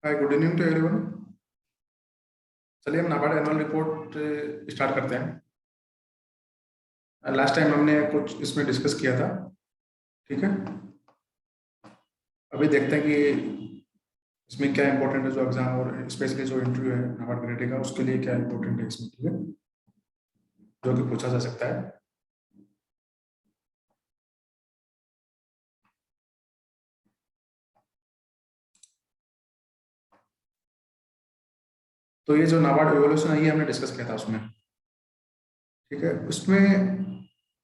Hi, good evening to everyone. चलिए हम NABARD annual report start करते हैं। लास्ट टाइम हमने कुछ इसमें डिस्कस किया था, ठीक है। अभी देखते हैं कि इसमें क्या इंपॉर्टेंट है, जो एग्जाम और स्पेशली जो इंटरव्यू है नाबार्ड ग्रेड का, उसके लिए क्या इंपॉर्टेंट है इसमें, ठीक है, जो कि पूछा जा सकता है। तो ये जो नाबार्ड इवोल्यूशन है ये हमने डिस्कस किया था उसमें, ठीक है। उसमें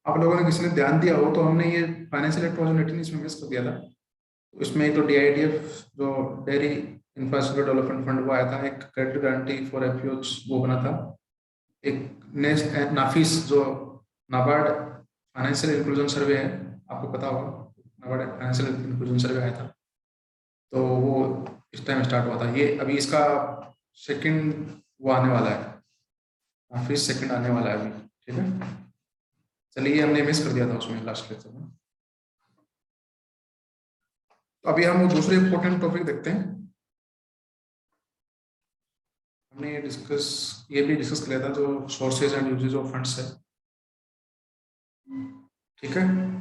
आप लोगों ने किसी ने ध्यान दिया हो तो हमने ये फाइनेंशियल एड 2018 इसमें मिस कर दिया था। इसमें एक तो DIDF जो डेयरी इंफ्रास्ट्रक्चर डेवलपमेंट फंड वो आया था, एक क्रेडिट गारंटी फॉर एफपीओज वो बना था, एक नाफिस जो नाबार्ड फाइनेंशियल इंक्लूजन सर्वे है, आपको पता होगा, नाबार्ड फाइनेंशियल इंक्लूजन सर्वे आया था, तो वो इस टाइम स्टार्ट हुआ था। ये अभी इसका सेकंड वो आने वाला है, नाफिस सेकंड आने वाला है अभी, ठीक है। चलिए, हमने मिस कर दिया था उसमें लास्ट लेक्चर में। तो अभी हम दूसरे इंपॉर्टेंट टॉपिक देखते हैं। हमने ये भी डिस्कस किया था, जो sources and uses of funds है, ठीक है।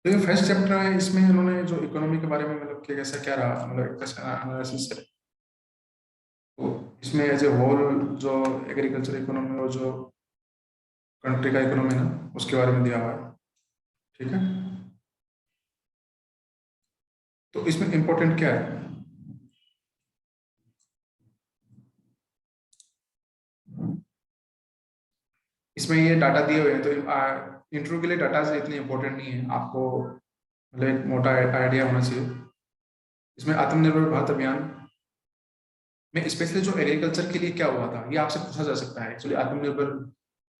तो ये फर्स्ट चैप्टर है, इसमें इन्होंने जो इकोनॉमी के बारे में मतलब कि कैसा क्या रहा, मतलब कैसा एनालिसिस है, तो इसमें एज ए होल जो एग्रीकल्चर इकोनॉमी और जो कंट्री का इकोनॉमी ना, उसके बारे में दिया हुआ है, ठीक है। तो इसमें इंपॉर्टेंट क्या है, इसमें ये डाटा दिए हुए हैं, तो इंटरव्यू के लिए डाटा इतने इंपॉर्टेंट नहीं है, आपको मतलब एक मोटा आइडिया होना चाहिए। इसमें आत्मनिर्भर भारत अभियान में स्पेशली जो एग्रीकल्चर के लिए क्या हुआ था, ये आपसे पूछा जा सकता है। एक्चुअली आत्मनिर्भर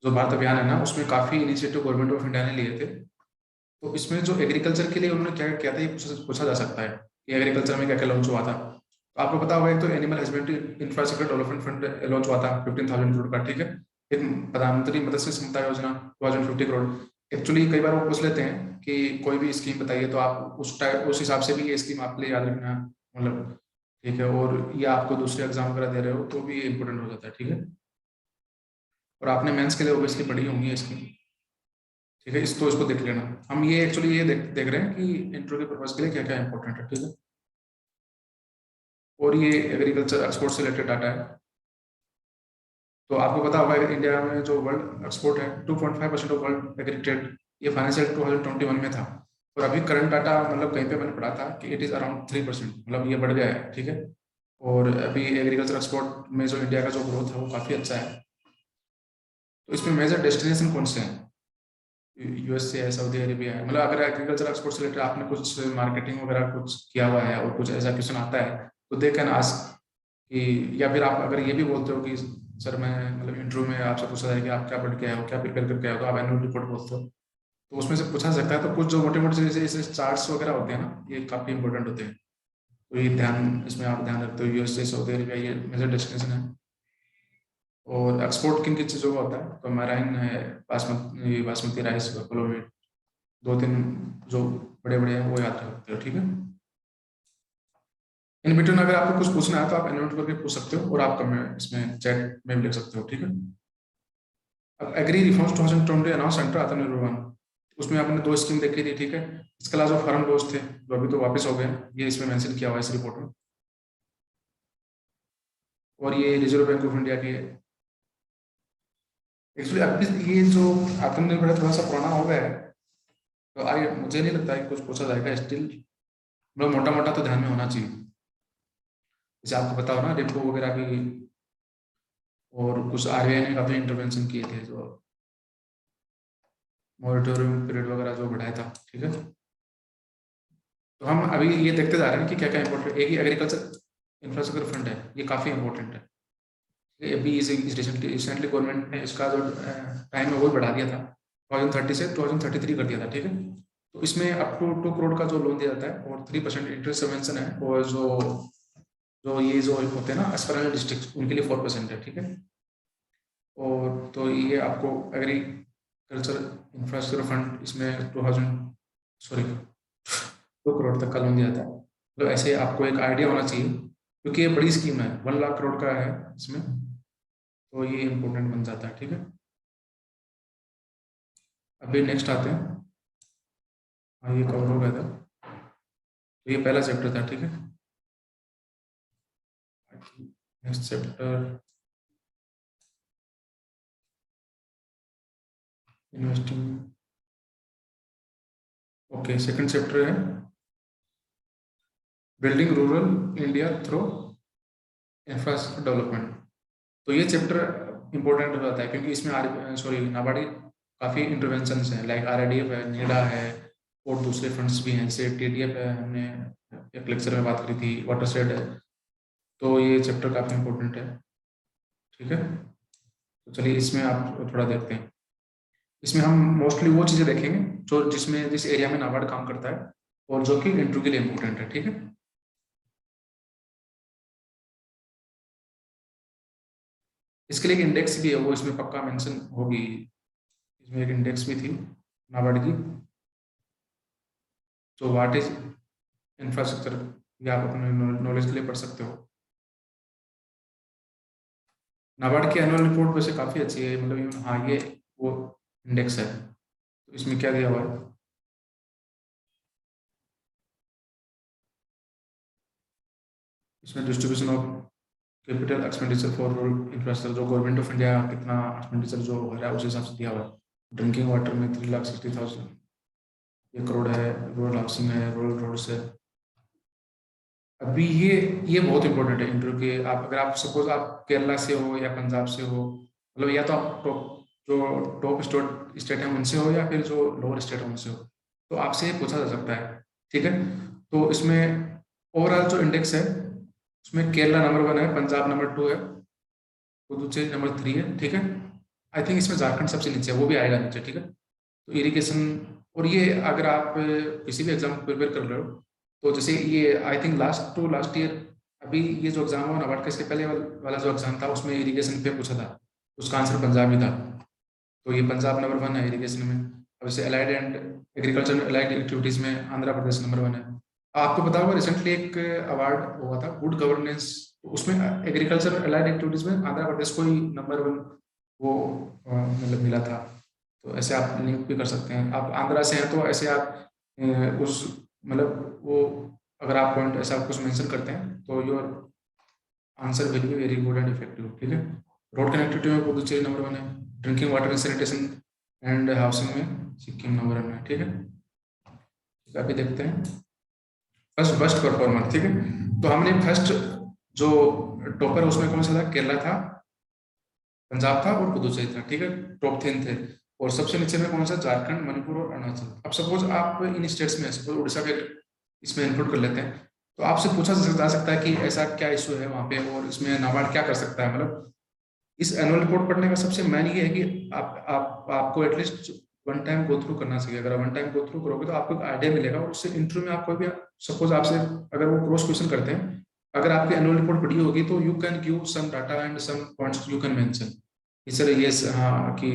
जो भारत अभियान है ना, उसमें काफी इनिशिएटिव गवर्नमेंट ऑफ इंडिया ने लिए थे। तो इसमें जो एग्रीकल्चर के लिए उन्होंने क्या किया था, ये पूछा जा सकता है कि एग्रीकल्चर में क्या क्या लॉन्च हुआ था। तो आपको पता होगा, एक तो animal husbandry infrastructure development fund launch हुआ था 15,000 करोड़ का, ठीक है। एक प्रधानमंत्री मत्स्य संपदा योजना 250 करोड़। एक्चुअली कई बार वो पूछ लेते हैं कि कोई भी स्कीम बताइए, तो आप उस हिसाब से भी ये स्कीम आपके लिए याद रखना, मतलब ठीक है। और या आपको दूसरे एग्जाम वगैरह दे रहे हो तो भी इंपॉर्टेंट हो जाता है, ठीक है। और आपने मेंस के लिए ऑब्वियसली पढ़ी होंगी ये स्कीम, ठीक है। इसको देख लेना। हम ये एक्चुअली ये देख रहे हैं कि इंट्रो के पर्पज के लिए क्या क्या इंपॉर्टेंट है, ठीक है। और ये एग्रीकल्चर एक्सपोर्ट से रिलेटेड डाटा है। तो आपको पता होगा इंडिया में जो वर्ल्ड एक्सपोर्ट है 2.5% ऑफ वर्ल्ड एग्री ट्रेड, ये फाइनेंशियल 2021 में था। और अभी करंट डाटा मतलब कहीं पे मैंने पढ़ा था कि इट इज अराउंड 3%, मतलब ये बढ़ गया है, ठीक है। और अभी एग्रीकल्चर एक्सपोर्ट में जो इंडिया का जो ग्रोथ है वो काफ़ी अच्छा है। तो इसमें मेजर डेस्टिनेशन कौन से हैं, USA है, सऊदी अरेबिया है। मतलब अगर एग्रीकल्चर एक्सपोर्ट से रिलेटेड आपने कुछ मार्केटिंग वगैरह कुछ किया हुआ है और कुछ ऐसा क्वेश्चन आता है, तो दे कैन आस्क कि, या फिर आप अगर ये भी बोलते हो कि सर मैं मतलब इंटरव्यू में आपसे पूछा जाए कि आप क्या पढ़ के आए हो, क्या प्रिपेयर करके आए हो, तो आप एनुअल रिपोर्ट बोलते हो, तो उसमें से पूछा सकता है। तो कुछ जो मोटे मोटे जैसे चार्ट्स वगैरह होते हैं ना, ये काफ़ी इंपॉर्टेंट होते हैं। तो ये ध्यान, इसमें आप ध्यान रखते हो, USA सऊदी अरेबिया ये मेजर डेस्टिनेशन है। और एक्सपोर्ट किन किन चीज़ों का होता है, तो मैराइन है, बासमती राइस, कोलोमेट, दो तीन जो बड़े बड़े हैं वो याद रखते हो, ठीक है। इन बिटवीन अगर आपको कुछ पूछना है तो आप एनोट करके पूछ सकते हो, और आप कमेंट इसमें चैट में भी लिख सकते हो, ठीक है। अब एग्री रिफॉर्म्स 2020 अनाउंस सेंटर आत्मनिर्भर वन, उसमें आपने दो स्कीम देखी थी, ठीक है। इसके अलावा जो फार्म लॉज थे जो अभी तो वापस हो गए, ये इसमें मेंशन किया हुआ है इस रिपोर्ट में। और ये रिजर्व बैंक ऑफ इंडिया की एक्चुअली अभी ये जो आत्मनिर्भर है थोड़ा सा पुराना हो गया है, तो आगे मुझे नहीं लगता है कि कुछ पूछा जाएगा स्टिल, मतलब मोटा मोटा तो ध्यान में होना चाहिए। जैसे आपको पता हो ना, रेपो वगैरह की, और कुछ RBI ने काफी इंटरवेंशन किए थे, जो मॉरिटोरियम पीरियड वगैरह जो बढ़ाया था, ठीक है। तो हम अभी ये देखते जा रहे हैं कि क्या क्या इंपॉर्टेंट, एक ही एग्रीकल्चर इंफ्रास्ट्रक्चर फंड है, ये काफ़ी इंपॉर्टेंट है। अभी रिसेंटली गवर्नमेंट ने इसका जो टाइम है वो बढ़ा दिया था, 2030 से 2033 कर दिया था, ठीक है। तो इसमें अप टू 2 करोड़ का जो लोन दिया जाता है और 3% इंटरेस्ट सबवेंशन है, और जो जो ये जो होते हैं ना एस्पिरेंट डिस्ट्रिक्ट, उनके लिए 4% है, ठीक है। और तो ये आपको एग्रीकल्चर इंफ्रास्ट्रक्चर फंड इसमें 2 करोड़ तक का लोन दिया जाता है। तो ऐसे आपको एक आइडिया होना चाहिए, क्योंकि ये बड़ी स्कीम है, 1 लाख करोड़ का है इसमें, तो ये इम्पोर्टेंट बन जाता है, ठीक है। अभी नेक्स्ट आते हैं, हाँ ये कवर हो गया था, तो ये पहला चैप्टर था, ठीक है। Next chapter investing, okay. Second chapter है building rural India through infrastructure development. तो ये चैप्टर इंपॉर्टेंट हो जाता है, क्योंकि इसमें नाबार्ड काफ़ी इंटरवेंशन हैं, लाइक RIDF है, नीडा है, और दूसरे फंड्स भी हैं, जैसे TDF है, हमने एक लेक्चर में बात करी थी, वाटर शेड है। तो ये चैप्टर काफ़ी इंपॉर्टेंट है, ठीक है। तो चलिए इसमें आप थोड़ा देखते हैं। इसमें हम मोस्टली वो चीज़ें देखेंगे जो जिस एरिया में नाबार्ड काम करता है, और जो कि इंटरव्यू के लिए इम्पोर्टेंट है, ठीक है। इसके लिए एक इंडेक्स भी है, वो इसमें पक्का मेंशन होगी, इसमें एक इंडेक्स भी थी नाबार्ड की, तो व्हाट इज इंफ्रास्ट्रक्चर, ये आप अपने नॉलेज के लिए पढ़ सकते हो। नाबार्ड की एनुअल रिपोर्ट वैसे काफ़ी अच्छी है, मतलब हाँ ये वो इंडेक्स है, तो इसमें क्या दिया हुआ है, इसमें distribution of capital expenditure for rural infrastructure, जो गवर्नमेंट ऑफ इंडिया कितना एक्सपेंडिचर जो हो रहा है उस हिसाब से दिया हुआ है। ड्रिंकिंग वाटर में 3,60,000 करोड़ है, रूरल हाउसिंग है, रूरल रोड्स है। अभी ये बहुत इंपॉर्टेंट है इंटरव्यू के, आप अगर आप सपोज आप केरला से हो या पंजाब से हो, मतलब या तो आप टॉप स्टेट है उनसे हो, या फिर जो लोअर स्टेट है उनसे हो, तो आपसे ये पूछा जा सकता है, ठीक है। तो इसमें ओवरऑल जो इंडेक्स है उसमें केरला नंबर 1 है, पंजाब नंबर 2 है, पुदुचेरी नंबर 3 है, ठीक है। आई थिंक इसमें झारखंड सबसे नीचे है, वो भी आएगा नीचे, ठीक है। तो इरिगेशन, और ये अगर आप किसी भी एग्जाम प्रिपेयर कर रहे हो, तो जैसे ये आई थिंक लास्ट ईयर अभी ये जो एग्जाम हुआ नाबार्ड का, इसके पहले वाला जो एग्जाम था उसमें इरिगेशन पे पूछा था, उसका आंसर पंजाब ही था। तो ये पंजाब नंबर 1 है इरिगेशन में। अब जैसे allied and agriculture allied activities में आंध्र प्रदेश नंबर 1 है। आपको पता होगा रिसेंटली एक अवार्ड हुआ था गुड गवर्नेंस, उसमें एग्रीकल्चर अलाइड एक्टिविटीज़ में आंध्र प्रदेश को ही नंबर 1 वो मतलब मिला था। तो ऐसे आप लिंक भी कर सकते हैं, आप आंध्रा से हैं तो ऐसे आप उस मतलब वो अगर आप पॉइंट ऐसा कुछ मेंशन करते हैं तो your answer will be very good and effective, ठीक है। रोड कनेक्टिविटी में पुदुचेरी नंबर 1 है, drinking water and sanitation and housing में सिक्किम नंबर 1 है, ठीक है। अभी देखते हैं फर्स्ट परफॉर्मर, ठीक है। तो हमने फर्स्ट जो टॉपर उसमें कौन सा था, केरला था, पंजाब था और पुदुचेरी था, ठीक है, टॉप 10 थे। और सबसे नीचे में कौन सा, झारखंड, मणिपुर और अरुणाचल। अब सपोज आप इन स्टेट्स में, सपोज उड़ीसा के इसमें इंक्लूड कर लेते हैं, तो आपसे पूछा जा सकता है कि ऐसा क्या इशू है वहाँ पे, और इसमें नाबार्ड क्या कर सकता है। मतलब इस एनुअल रिपोर्ट पढ़ने का सबसे मेन ये है कि आपको एटलीस्ट 1 टाइम गो थ्रू करना चाहिए। अगर 1 टाइम गो थ्रू करोगे तो आपको एक आइडिया मिलेगा, और उससे इंटरव्यू में आपको भी सपोज आपसे अगर वो क्रॉस क्वेश्चन करते हैं, अगर आपकी एनुअल रिपोर्ट पढ़ी होगी तो you can give some data and some points you can mention. इस तरह ये हाँ कि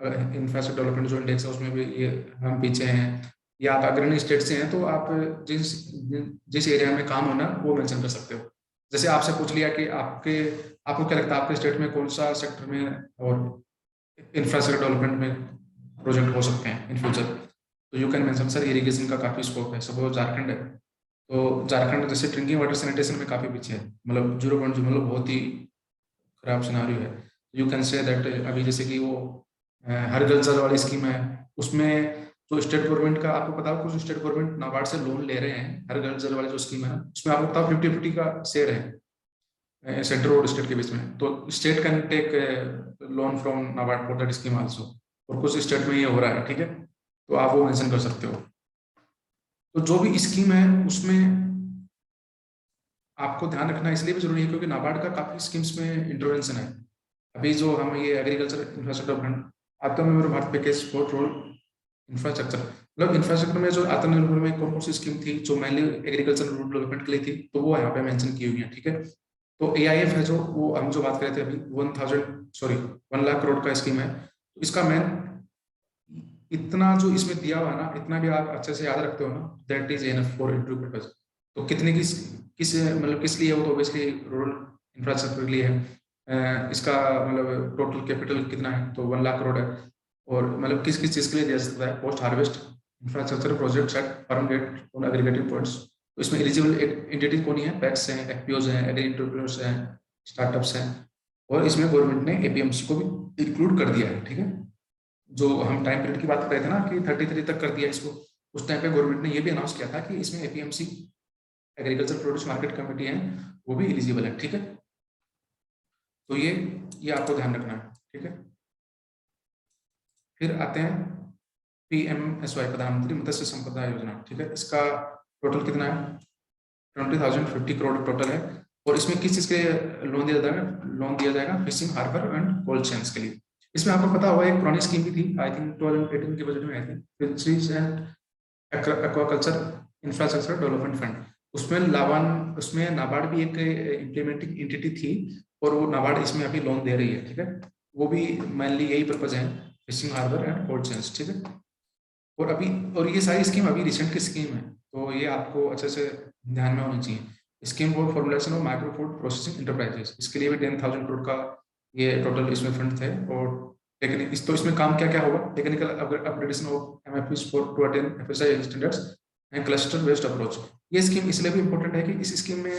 इंफ्रास्ट्रक्चर डेवलपमेंट जो इंडेक्स है उसमें भी ये हम पीछे हैं, या आप अग्रणी स्टेट से हैं तो आप जिस जिस एरिया में काम होना वो मेंशन कर सकते हो। जैसे आपसे पूछ लिया कि आपको क्या लगता है आपके स्टेट में कौन सा सेक्टर में और इंफ्रास्ट्रक्चर डेवलपमेंट में प्रोजेक्ट हो सकते हैं इन फ्यूचर, तो you can mention sir irrigation का काफ़ी स्कोप है। सपोज झारखंड है, तो झारखंड जैसे ड्रिंकिंग वाटर सैनिटेशन में काफ़ी पीछे है, मतलब 0.0, मतलब बहुत ही खराब सिनारियो है। यू कैन से दैट अभी जैसे कि वो हर घर जल वाली स्कीम है, उसमें जो स्टेट गवर्नमेंट का आपको पता हो, कुछ स्टेट गवर्नमेंट नाबार्ड से लोन ले रहे हैं हर घर जल वाली जो स्कीम है, उसमें आपको पता 50-50 का शेयर है सेंट्रल और स्टेट के बीच में। तो state can take loan from NABARD for that scheme also, और कुछ स्टेट में ये हो रहा है, ठीक है, तो आप वो मेंशन कर सकते हो। तो जो भी स्कीम है उसमें आपको ध्यान रखना इसलिए भी जरूरी है क्योंकि नाबार्ड का काफी स्कीम्स में इंटरवेंशन है। अभी जो हम ये एग्रीकल्चर इंफ्रास्ट्रक्चर फंड, आत्मनिर्भर Bharat package for road infrastructure, मतलब इंफ्रास्ट्रक्चर में जो आत्मनिर्भर में कौन कौन सी स्कीम थी जो मेनली एग्रीकल्चर रूरल डेवलपमेंट के लिए थी, तो वो यहाँ पे मेंशन की हुई है, ठीक है। तो AIF है जो, वो हम जो बात कर रहे थे अभी 1 लाख करोड़ का स्कीम है, तो इसका मेन इतना जो इसमें दिया हुआ है ना, इतना भी आप अच्छे से याद रखते हो ना, that is enough for interview purpose. तो कितने किस मतलब किस लिए, वो तो ऑब्वियसली रूरल इंफ्रास्ट्रक्चर के लिए है। इसका मतलब टोटल कैपिटल कितना है, तो 1 लाख करोड़ है। और मतलब किस किस चीज़ के लिए दिया सकता है, post harvest infrastructure project at farm gate on aggregative points. तो इसमें एलिजिबल एंटिटी कौन है, पैक्स हैं, FPOs हैं, एग्री एंटरप्रेन्योर्स हैं, स्टार्टअप्स हैं। और इसमें गवर्नमेंट ने APMC को भी इंक्लूड कर दिया है, ठीक है। जो हम टाइम पीरियड की बात कर रहे थे ना कि 33 तक कर दिया इसको, उस टाइम पे गवर्नमेंट ने ये भी अनाउंस किया था कि इसमें APMC agriculture produce market committee है, वो भी एलिजिबल है, ठीक है। तो ये आपको ध्यान रखना है, ठीक है। फिर आते हैं PMSY, प्रधानमंत्री मत्स्य संपदा योजना, ठीक है। इसका टोटल कितना है, 20,050 करोड़ टोटल है। और इसमें किस चीज के लोन दिया जाएगा, लोन दिया जाएगा fishing harbour and cold chains के लिए। इसमें आपको पता होगा एक पुरानी स्कीम भी थी, आई थिंक 2018 के बजट में आई थी, fisheries and aquaculture infrastructure development fund. उसमें उसमें नाबार्ड भी एक इम्प्लीमेंटिंग एंटिटी थी, और वो नाबार्ड इसमें अभी लोन दे रही है, ठीक है। वो भी मेनली यही पर्पज है, fishing harbour and cold chains, ठीक है। और ये सारी स्कीम अभी रिसेंट की स्कीम है, तो ये आपको अच्छे से ध्यान में होनी चाहिए। Scheme for formulation of micro food processing enterprises, इसके लिए भी 10,000 करोड़ का ये टोटल इसमें फंड थे। और लेकिन इसमें काम क्या क्या होगा, technical upgradation of MFPs for to attain FSI standards and cluster based approach. ये स्कीम इसलिए भी इंपॉर्टेंट है कि इस स्कीम में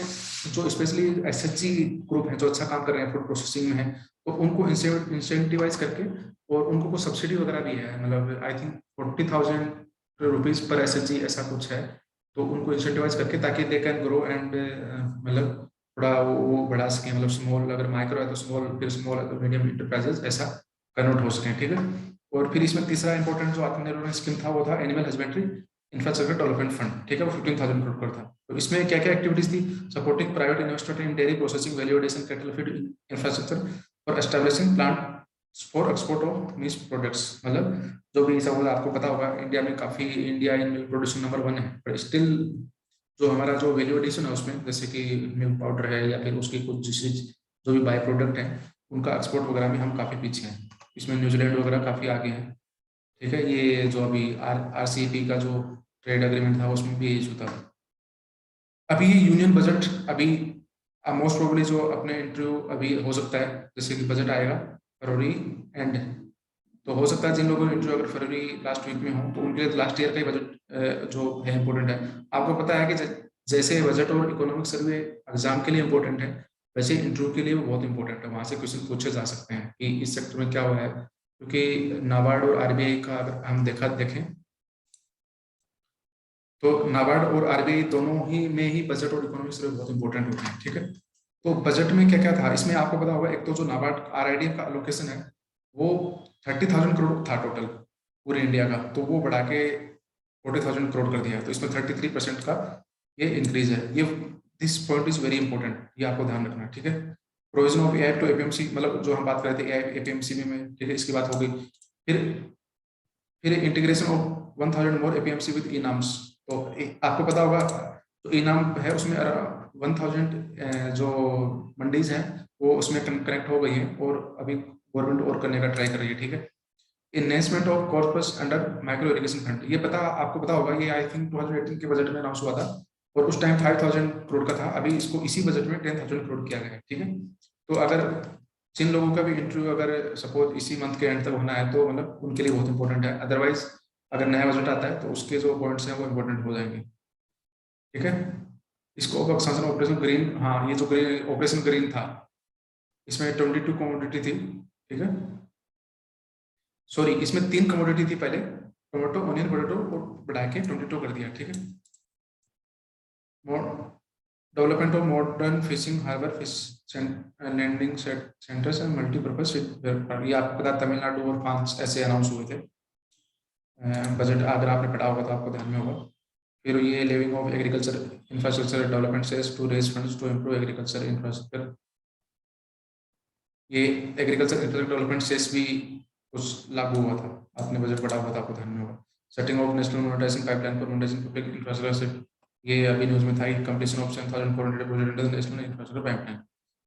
जो स्पेशली SHG ग्रुप है जो अच्छा काम कर रहे हैं फूड प्रोसेसिंग में है, तो उनको इंसेंटिवाइज करके, और उनको कुछ सब्सिडी वगैरह भी है, मतलब I think 40,000 rupees per SHG ऐसा कुछ है। तो उनको इंसेंटिवाइज करके ताकि दे कैन ग्रो एंड मतलब थोड़ा वो बढ़ा सके, मतलब स्मॉल अगर माइक्रो है तो स्मॉल, फिर स्मॉल है तो मीडियम इंटरप्राइजेस ऐसा कन्वर्ट हो सके, ठीक है। और फिर इसमें तीसरा इंपॉर्टेंट जो आत्मनिर्भर स्कीम था वो था animal husbandry infrastructure development fund, ठीक है, वो 15,000 करोड़ का था। तो इसमें क्या क्या एक्टिविटीज थी, supporting private investment in dairy processing value addition cattle feed infrastructure और establishing plant for export of niche products. मतलब जो भी सब आपको पता होगा, इंडिया में काफी, India in milk production number 1 है, पर स्टिल जो हमारा जो वैल्यू एडिशन है उसमें, जैसे कि मिल्क पाउडर है या फिर उसकी कुछ चीज जो भी बाय प्रोडक्ट है, उनका एक्सपोर्ट वगैरह में हम काफी पीछे हैं। इसमें न्यूजीलैंड वगैरह काफी आगे है, ठीक है। ये जो अभी RCEP का जो ट्रेड एग्रीमेंट था उसमें भी इशू था। अभी यूनियन बजट अभी मोस्ट प्रोबेबली जो अपने इंटरव्यू अभी हो सकता है, जैसे कि बजट आएगा फरवरी एंड, तो हो सकता है जिन लोगों ने इंटरव्यू अगर फरवरी लास्ट वीक में हो तो उनके लिए लास्ट ईयर का ही बजट जो है इम्पोर्टेंट है। आपको पता है कि जैसे बजट और इकोनॉमिक सर्वे एग्जाम के लिए इम्पोर्टेंट है, वैसे इंटरव्यू के लिए वो बहुत इंपॉर्टेंट है। वहां से क्वेश्चन पूछे जा सकते हैं कि इस सेक्टर में क्या हुआ है, क्योंकि नाबार्ड और RBI का अगर हम देखें तो नाबार्ड और RBI दोनों ही में ही बजट और इकोनॉमिक सर्वे बहुत इंपॉर्टेंट होते हैं, ठीक है। तो बजट में क्या क्या था, इसमें आपको पता होगा, एक तो जो नाबार्ड RIDF का एलोकेशन है वो 30,000 करोड़ था टोटल पूरे इंडिया का, तो वो बढ़ा के 40,000 करोड़ कर दिया। तो इसमें 33% का ये इंक्रीज है। ये this point is very important, ये आपको ध्यान रखना है, ठीक है। Provision of AIF to APMC, मतलब जो हम बात कर रहे थे AIF APMC में, ठीक है, इसकी बात हो गई। फिर integration of 1,000 more APMC with eNAMs. तो आपको पता होगा तो इनाम है उसमें 1,000 जो मंडीज हैं वो उसमें कनेक्ट हो गई है, और अभी गवर्नमेंट और करने का ट्राई कर रही है, ठीक है। Investment of corpus under micro irrigation fund, ये आपको पता होगा, ये आई थिंक 2018 के बजट में अनाउंस हुआ था, और उस टाइम 5,000 करोड़ का था। अभी इसको इसी बजट में 10,000 करोड़ किया गया है, ठीक है। तो अगर जिन लोगों का भी इंटरव्यू अगर सपोज इसी मंथ के एंड तक होना है तो मतलब उनके लिए बहुत इंपॉर्टेंट है, अदरवाइज अगर नया बजट आता है तो उसके जो पॉइंट्स हैं वो इंपॉर्टेंट हो जाएंगे, ठीक है। Scope of expansion operation green, हाँ, ये जो ऑपरेशन ग्रीन था इसमें 22 कमोडिटी थी, ठीक है। सॉरी, इसमें 3 कमोडिटी थी पहले, टोमेटो, ऑनियन, पोटैटो, और बढ़ा के 22 कर दिया, ठीक है। Development of modern fishing harbour, fish landing centres and multipurpose. ये आपको पता तमिलनाडु और 5 ऐसे अनाउंस हुए थे बजट, अगर आपने पढ़ा होगा तो आपको ध्यान में होगा। फिर ये living of agriculture infrastructure development cess to raise funds to improve agriculture infrastructure. ये एग्रीकल्चर इंफ्रास्ट्रक्चर डेवलपमेंट सेस भी कुछ लागू हुआ था, आपने बजट पढ़ा हुआ था, आपको ध्यान में होगा। Setting of national monetising pipeline for monetising public infrastructure, ये अभी न्यूज में था कि completion of 10,400 project national infrastructure pipeline.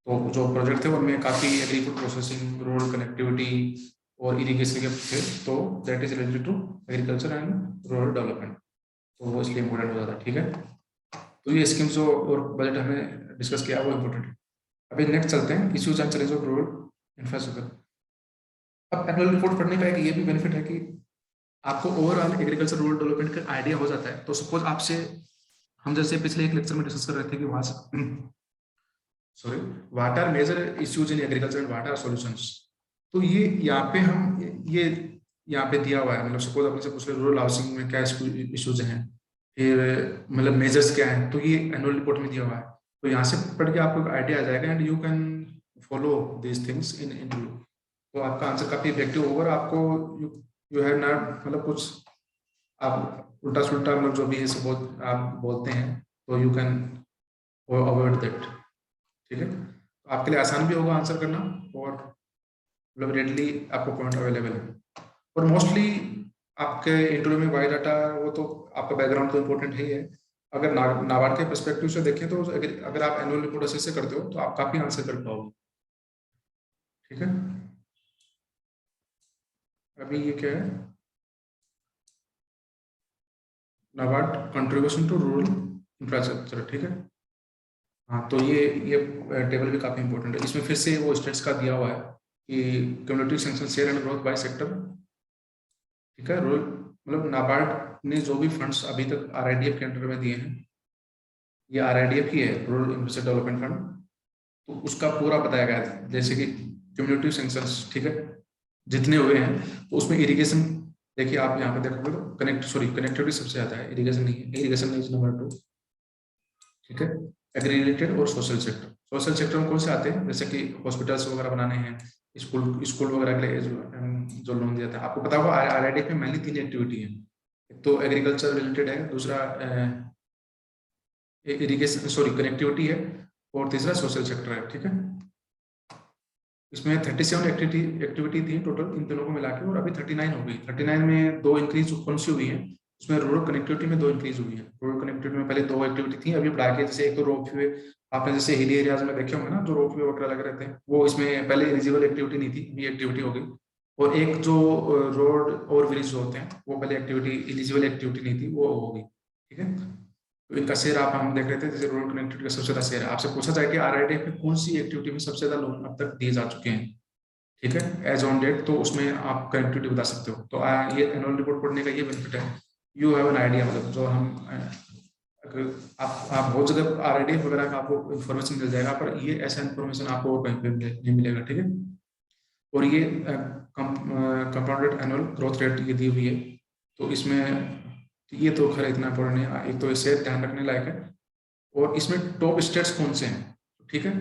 तो जो प्रोजेक्ट थे उनमें काफ़ी agri food processing, road connectivity और इरीगेशन के थे, तो that is related to agriculture and rural development, तो वो इसलिए इम्पोर्टेंट हो जाता है। ठीक है, तो ये स्कीम्स जो और बजट हमें डिस्कस किया वो इम्पोर्टेंट है। अभी नेक्स्ट चलते हैं, issues and challenge of rural infrastructure. अब एनुअल रिपोर्ट पढ़ने का एक ये भी बेनिफिट है कि आपको ओवरऑल एग्रीकल्चर रूरल डेवलपमेंट का आइडिया हो जाता है। तो सपोज आपसे, हम जैसे पिछले एक लेक्चर में डिस्कस कर रहे थे कि वहां से sorry, what are major issues in agriculture and what are solutions. तो ये यहाँ पे हम ये यहाँ पे दिया हुआ है, मतलब सपोज अपने से पूछ रहे रूरल हाउसिंग में क्या इश्यूज हैं, फिर मतलब मेजर्स क्या हैं, तो ये एनुअल रिपोर्ट में दिया हुआ है। तो यहाँ से पढ़ के आपको आइडिया आ जाएगा and you can follow this things in interview. तो आपका आंसर काफी इफेक्टिव होगा और आपको यू हैव नॉट, मतलब कुछ आप उल्टा सुल्टा मतलब जो भी है सब आप बोलते हैं तो यू कैन अवॉइड दैट। ठीक है, तो आपके लिए आसान भी होगा आंसर करना और मतलब रेडली आपको पॉइंट अवेलेबल है। और मोस्टली आपके इंटरव्यू में बायो डाटा, वो तो आपका बैकग्राउंड तो इम्पोर्टेंट ही है। अगर नाबार्ड के पर्सपेक्टिव से देखें तो अगर आप एनुअल रिपोर्ट अच्छे से करते हो तो आप काफी आंसर कर पाओगे। ठीक है, अभी ये क्या है, NABARD contribution to rural infrastructure. ठीक है, हाँ, तो ये टेबल भी काफी इंपॉर्टेंट है। इसमें फिर से वो स्टेट्स का दिया हुआ है कि community sanction share and growth by sector. ठीक है, रूरल मतलब नाबार्ड ने जो भी फंड्स अभी तक आरआईडीएफ के अंडर में दिए हैं, ये आरआईडीएफ ही है, रूरल इंफ्रास्ट्रक्चर डेवलपमेंट फंड, तो उसका पूरा बताया गया है। जैसे कि क्यूमुलेटिव सैंक्शंस, ठीक है, जितने हुए हैं, तो उसमें इरिगेशन, देखिए आप यहाँ पे देखोगे तो कनेक्टिविटी सबसे ज्यादा है, इरिगेशन नहीं है, इरिगेशन इज नंबर 2। ठीक है, एग्री रिलेटेड और सोशल सेक्टर। सोशल सेक्टर में कौन से आते हैं, जैसे कि हॉस्पिटल्स वगैरह बनाने हैं, स्कूल वगैरह के लिए जो लोन दिया था। आपको पता होगा आरआईडीएफ में मेनली 3 एक्टिविटी है, एक तो एग्रीकल्चर रिलेटेड है, दूसरा इरिगेशन कनेक्टिविटी है, और तीसरा सोशल सेक्टर है। ठीक है, इसमें 37 एक्टिविटी थी टोटल इन तीनों को मिला के, और अभी 39 हो गई। 39 में 2 इंक्रीज कौन सी हुई है, उसमें रूरल कनेक्टिविटी में 2 इंक्रीज हुई है। रूरल कनेक्टिविटी में पहले 2 एक्टिविटी थी, अभी बढ़ा के, जैसे एक तो रोपवे, आपने जैसे हिली एरियाज में देखे होंगे ना जो रोपवे वगैरह लगे रहते हैं, वो इसमें पहले एलिजिबल एक्टिविटी नहीं थी, अभी एक्टिविटी हो गई। और एक जो रोड और ब्रिज होते हैं, वो पहले एक्टिविटी एलिजिबल एक्टिविटी नहीं थी, वो हो गई। ठीक है, तो इनका शेयर आप हम देख रहे थे, जैसे रोड कनेक्टिविटी का सबसे ज्यादा शेयर है। आपसे पूछा जाए कि आरआईडीएफ में कौन सी एक्टिविटी में सबसे ज्यादा लोन अब तक दिए जा चुके हैं, ठीक है, एज ऑन डेट, तो उसमें आप कनेक्टिविटी बता सकते हो। तो ये एनुअल रिपोर्ट पढ़ने का ये बेनिफिट है, यू हैव एन आइडिया, मतलब जो हम आप बहुत जगह आरआईडीएफ वगैरह का आपको इन्फॉर्मेशन मिल जाएगा, पर ये ऐसा इन्फॉर्मेशन आपको कहीं पे नहीं मिलेगा। ठीक है, और ये कंपाउंडेड एनुअल ग्रोथ रेट ये दी हुई है, तो इसमें ये तो खैर इतना इंपॉर्टेंट है, एक तो इसे ध्यान रखने लायक है। और इसमें टॉप स्टेट्स कौन से हैं, ठीक है,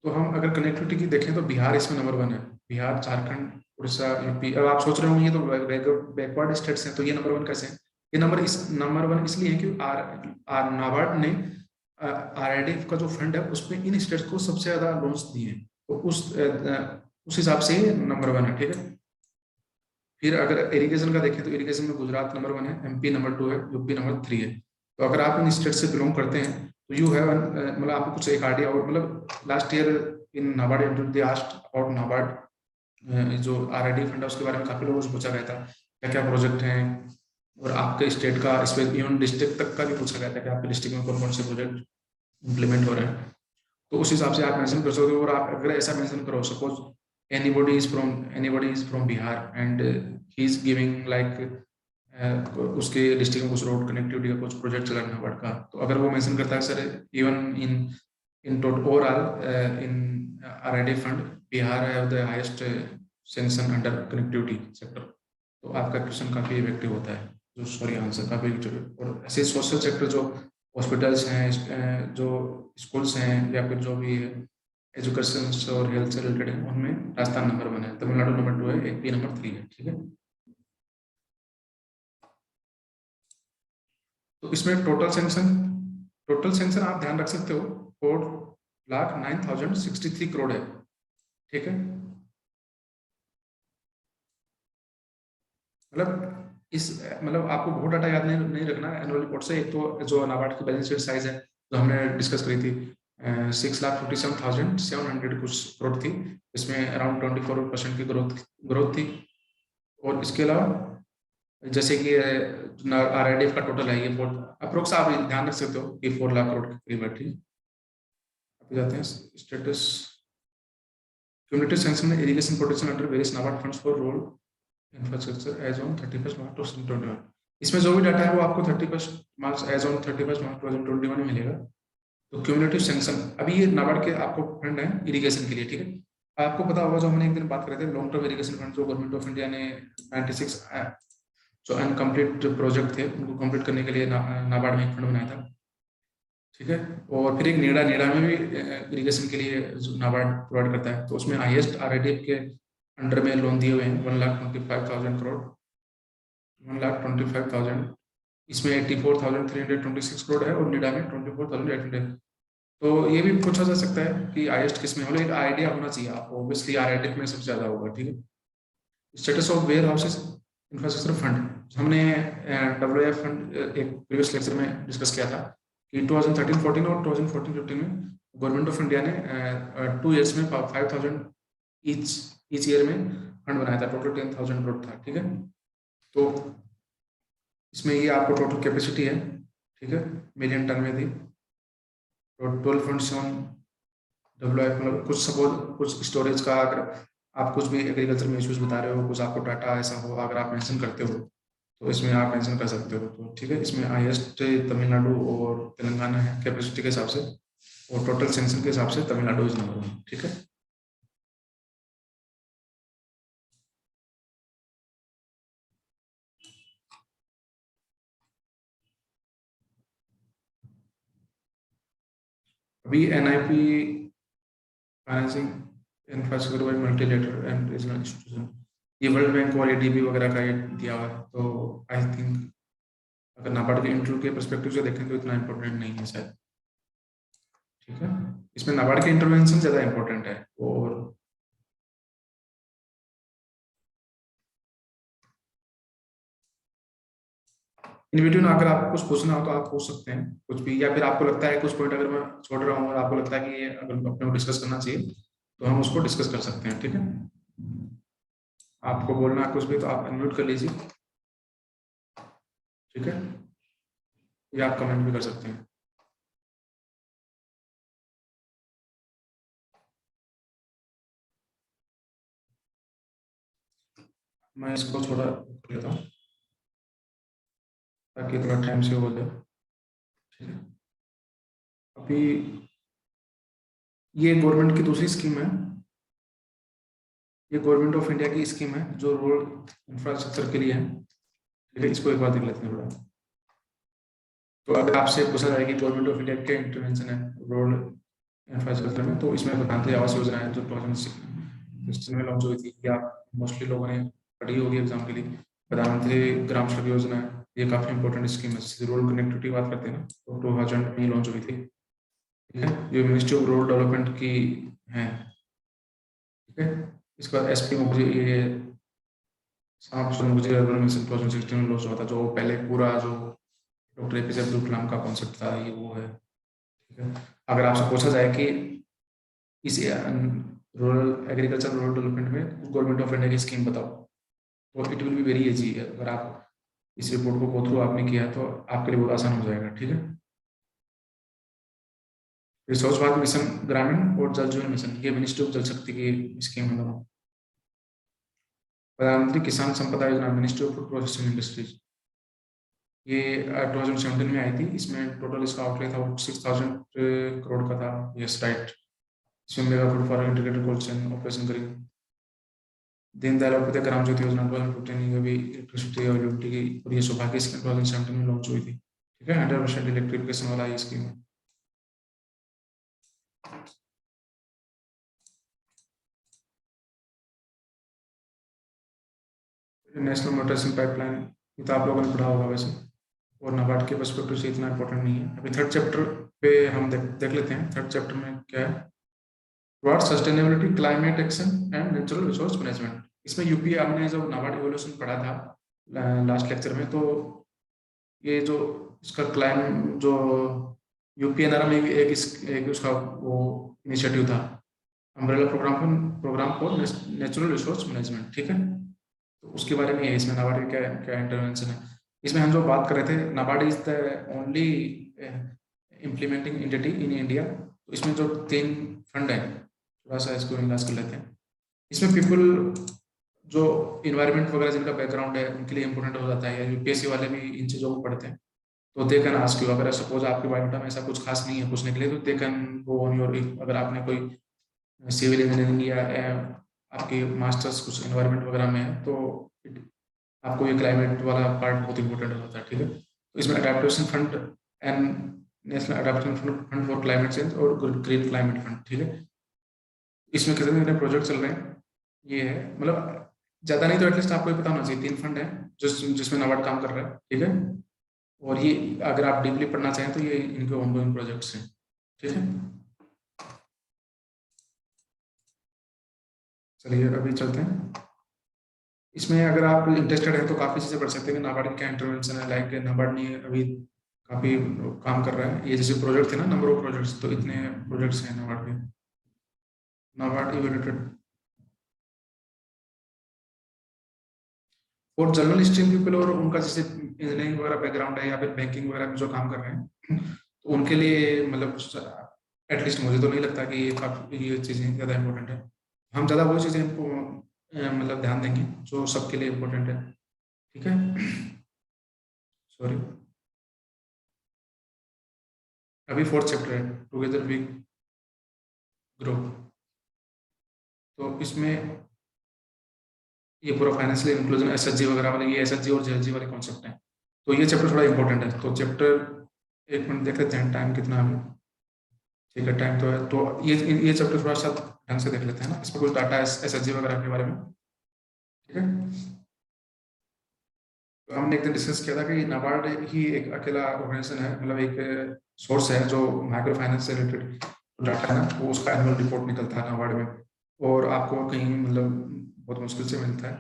तो हम अगर कनेक्टिविटी की देखें तो बिहार इसमें नंबर 1 है, बिहार, झारखंड, उड़ीसा, यूपी। अब आप सोच रहे होंगे ये तो बैकवर्ड स्टेट्स हैं, तो ये नंबर 1 कैसे हैं? ये नंबर 1 इसलिए है कि नाबार्ड ने आरआईडीएफ का जो फंड है उसमें इन स्टेट्स को सबसे ज्यादा लोन्स दिए हैं, तो उस हिसाब से नंबर 1 है। ठीक है, फिर अगर इरिगेशन का देखें तो इरिगेशन में गुजरात नंबर 1 है, एमपी नंबर 2 है, यूपी नंबर 3 है। तो अगर आप इन स्टेट से बिलोंग करते हैं तो यू हैव मतलब आपको कुछ एक आइडिया, और मतलब last year in NABARD interview they asked about NABARD जो आरआईडी फंड है उसके बारे में काफी लोगों से पूछा गया था, क्या क्या प्रोजेक्ट हैं, और आपके स्टेट का, इस पर इवन डिस्ट्रिक्ट तक का भी पूछा गया था कि आपके डिस्ट्रिक्ट में कौन कौन से प्रोजेक्ट इम्प्लीमेंट हो रहे हैं। तो उस हिसाब से आप मेंशन कर सकते हो। और आप अगर ऐसा मेंशन करो, suppose anybody is from Bihar and he is giving like उसके डिस्ट्रिक्ट में कुछ रोड कनेक्टिविटी का कुछ प्रोजेक्ट चला नाबार्ड का, तो अगर वो मेंशन करता है sir even in total overall in RID fund Bihar have the highest sanction under connectivity sector, तो आपका क्वेश्चन काफी इफेक्टिव होता है, जो सॉरी आंसर काफी। और ऐसे सोशल सेक्टर जो हॉस्पिटल्स हैं, जो स्कूल्स हैं, या फिर जो भी एजुकेशन और हेल्थ से रिलेटेड है, उनमें राजस्थान नंबर 1 है, तमिलनाडु नंबर 2 है, एपी नंबर 3 है। ठीक है, तो इसमें टोटल सेंक्शन आप ध्यान रख सकते हो 4,09,063 करोड़ है। ठीक है, मतलब आपको बहुत डाटा याद नहीं रखना एनुअल रिपोर्ट से। एक तो जो नाबार्ड की बैलेंस शीट साइज है जो हमने डिस्कस करी थी, 6,57,700 कुछ करोड़ थी, इसमें अराउंड 24% की ग्रोथ थी। और इसके अलावा जैसे कि RIDF का टोटल है, ये 4 अप्रोक्स आप ध्यान रख सकते हो, ये 4 लाख करोड़ के करीब है। ठीक, अब जाते हैं status cumulative sanction irrigation protection under various NABARD funds for road infrastructure as on 31 March 2021। इसमें जो भी डाटा है वो आपको 31 मार्च एज ऑन 31 मार्च 2021 में मिलेगा। तो क्यूमुलेटिव सैंक्शन अभी ये नाबार्ड के आपको फंड है इरिगेशन के लिए। ठीक है, आपको पता होगा जो हमने एक दिन बात करे थे लॉन्ग टर्म इरिगेशन फंड, जो गवर्नमेंट ऑफ इंडिया ने 96 जो अनकम्प्लीट प्रोजेक्ट थे उनको कंप्लीट करने के लिए नाबार्ड में एक फंड बनाया था। ठीक है, और फिर एक नेडा में भी इरिगेशन के लिए नाबार्ड प्रोवाइड करता है, तो उसमें हाईएस्ट RIDF के अंडर में लोन दिए हुए हैं 1,25,000 करोड़, 1,25,000। इसमें 84,326 करोड़ है और नीडा में 24,800। तो ये भी पूछा जा सकता है कि हाईएस्ट किस में, मतलब एक आइडिया होना चाहिए आपको, ऑब्वियसली RIDF में सबसे ज्यादा होगा। ठीक है, status of warehouses infrastructure fund हमने WIF फंड एक प्रीवियस लेक्चर में डिस्कस किया था कि 2013-14 और 2014-15 में गवर्नमेंट ऑफ इंडिया ने 2 ईयर्स में 5,000 ईच ईयर में फंड बनाया था, टोटल 10,000 करोड़ था। ठीक है, तो इसमें ये आपको टोटल कैपेसिटी है। ठीक है, मिलियन टन में थी। टोटल फंड्स ऑन WIF, मतलब कुछ सपोज कुछ स्टोरेज का, अगर आप कुछ भी एग्रीकल्चर में इश्यूज बता रहे हो, कुछ आपको डाटा ऐसा हो अगर आप मेंशन करते हो तो इसमें आप मेंशन कर सकते हो। तो ठीक है, इसमें हाईएस्ट तमिलनाडु और तेलंगाना है कैपेसिटी के हिसाब से, और टोटल सेंक्शन के हिसाब से तमिलनाडु इज नंबर 1। ठीक है, अभी NIP financing infrastructure by multilateral and regional institution, ये वर्ल्ड बैंक और ADB वगैरह का ये दिया हुआ है। तो आई थिंक अगर नाबार्ड के इंटरव्यू के परस्पेक्टिव से देखें तो इतना इंपॉर्टेंट नहीं है शायद। ठीक है, इसमें नाबार्ड के इंटरवेंशन ज्यादा इंपॉर्टेंट है। और इन बिटवीन अगर आपको कुछ पूछना हो तो आप पूछ सकते हैं कुछ भी, या फिर आपको लगता है कुछ पॉइंट अगर मैं छोड़ रहा हूँ और आपको लगता है कि ये अगर अपने को डिस्कस करना चाहिए तो हम उसको डिस्कस कर सकते हैं। ठीक है, आपको बोलना है कुछ भी तो आप अनम्यूट कर लीजिए। ठीक है, या आप कमेंट भी कर सकते हैं। मैं इसको थोड़ा कर लेता हूँ ताकि थोड़ा टाइम से हो जाए। ठीक है, अभी ये गवर्नमेंट की दूसरी स्कीम है, ये गवर्नमेंट ऑफ इंडिया की स्कीम है जो रोड इंफ्रास्ट्रक्चर के लिए है। ठीक है, इसको एक बार देख लेते हैं थोड़ा। तो अगर आपसे पूछा जाए कि गवर्नमेंट ऑफ इंडिया क्या इंटरवेंशन है रोड इंफ्रास्ट्रक्चर में, तो इसमें प्रधानमंत्री आवास योजना है जो 2016 में लॉन्च हुई थी, या मोस्टली लोगों ने पढ़ी होगी एग्जाम के लिए। प्रधानमंत्री ग्राम सड़क योजना है, ये काफी इंपॉर्टेंट स्कीम है, रोड कनेक्टिविटी बात करते हैं ना, तो 2000 में लॉन्च हुई थी। ठीक है, ये मिनिस्ट्री ऑफ रोड डेवलपमेंट की है। ठीक है, इसके बाद SP मुझे ये 2016 में लॉन्च हुआ था, जो पहले पूरा जो डॉक्टर APJ अब्दुल कलाम का कॉन्सेप्ट था, ये वो है। ठीक है, अगर आपसे पूछा जाए कि इस रूरल एग्रीकल्चर रूरल डेवलपमेंट में गवर्नमेंट ऑफ इंडिया की स्कीम बताओ, तो it will be very easy. अगर आप इस रिपोर्ट को गो थ्रू आपने किया तो आपके लिए बहुत आसान हो जाएगा। ठीक है, फिर स्वच्छ भारत मिशन ग्रामीण और जल जीवन मिशन, ये मिनिस्ट्री ऑफ जल शक्ति की स्कीम है दोनों। प्रधानमंत्री किसान संपदा योजना, ministry of food processing industries, ये 2017 में आई थी। इसमें टोटल इसका आउटले था 6,000 करोड़ का था। यस राइट, इसमें mega food for integrated cold chain operation करी। दीनदयाल उपाध्याय ग्राम ज्योति योजना 2015 ये भी इलेक्ट्रिसिटी और यूटिलिटी की, और ये सौभाग्य स्कीम 2017 में लॉन्च हुई थी। ठीक है, 100% इलेक्ट्रिफिकेशन वाला ये स्कीम है। नेशनल न्यूट्रिशन पाइपलाइन, ये तो आप लोगों ने पढ़ा होगा वैसे, और नाबार्ड के पर्सपेक्टिव से इतना इंपॉर्टेंट नहीं है। अभी थर्ड चैप्टर पे हम देख लेते हैं। थर्ड चैप्टर में क्या है, towards sustainability, climate action and natural resource management. इसमें यूपी हमने जब नाबार्ड इवोल्यूशन पढ़ा था लास्ट लेक्चर में, तो ये जो इसका जो यूपीएनआर में एक उसका वो इनिशिएटिव था, umbrella programme for natural resource management. ठीक है, तो उसके बारे में है इसमें नाबार्ड क्या क्या इंटरवेंशन है। इसमें हम जो बात कर रहे थे, NABARD is the only implementing entity in India. तो इसमें जो 3 फंड है, थोड़ा सा इसको इनलास कर लेते हैं। इसमें पीपल जो इन्वायरमेंट वगैरह जिनका बैकग्राउंड है उनके लिए इंपॉर्टेंट हो जाता है, या यूपीएससी वाले भी इन चीज़ों को पढ़ते हैं। तो दे कैन आस्क यू, अगर सपोज आपके बायोडाटा में ऐसा कुछ खास नहीं है पूछने के लिए, तो they can go on your, अगर आपने कोई सिविल इंजीनियरिंग या आपकी मास्टर्स कुछ इन्वायरमेंट वगैरह में है, तो आपको ये क्लाइमेट वाला पार्ट बहुत इंपॉर्टेंट हो जाता है। ठीक है, तो इसमें adaptation fund and national adaptation fund for climate change और ग्रीन क्लाइमेट फंड। ठीक है, इसमें कितने कितने प्रोजेक्ट चल रहे हैं ये है, मतलब ज़्यादा नहीं तो एटलीस्ट आपको ये पता होना चाहिए। 3 फंड है जिसमें नाबार्ड काम कर रहा है। ठीक है, और ये अगर आप डीपली पढ़ना चाहें तो ये इनके ऑनगोइंग प्रोजेक्ट्स हैं। ठीक है, चलिए अभी चलते हैं। इसमें अगर आप इंटरेस्टेड हैं तो काफ़ी चीज़ें पढ़ सकते हैं कि नाबार्ड क्या इंटरवेंशन है। लाइक नाबार्ड ने अभी काफ़ी काम कर रहा है, ये जैसे प्रोजेक्ट थे ना, नंबर ऑफ प्रोजेक्ट्स, तो इतने प्रोजेक्ट्स हैं नाबार्ड के। नाबार्ड इवेल्युएटेड और जनरल स्ट्रीम पीपल, और उनका जैसे इंजीनियरिंग वगैरह बैकग्राउंड है या फिर बैंकिंग वगैरह में जो काम कर रहे हैं, तो उनके लिए मतलब एटलीस्ट मुझे तो नहीं लगता कि ये काफ़ी ये चीज़ें ज़्यादा इंपॉर्टेंट है। हम ज़्यादा वो चीज़ें इनको मतलब ध्यान देंगे जो सबके लिए इम्पोर्टेंट है। ठीक है, सॉरी, अभी फोर्थ चैप्टर है, टुगेदर वी ग्रो। तो इसमें ये पूरा फाइनेंशियल इंक्लूजन, एसएचजी वगैरह वाले, ये एसएचजी और जेएलजी वाले कॉन्सेप्ट हैं। तो ये चैप्टर थोड़ा इंपॉर्टेंट है। तो चैप्टर, एक मिनट देख लेते हैं टाइम कितना है। ठीक है, टाइम तो है, तो ये चैप्टर थोड़ा सा ढंग से देख लेते हैं ना, इसमें कुछ डाटा है एसएचजी वगैरह के बारे में। ठीक है, तो हमने एक दिन डिस्कस किया था कि नाबार्ड ही एक अकेला ऑर्गेनाइजेशन है, मतलब एक सोर्स है जो माइक्रो फाइनेंस से रिलेटेड डाटा है ना, वो उसका एनुअल रिपोर्ट निकलता है नाबार्ड में, और आपको कहीं मतलब बहुत मुश्किल से मिलता है।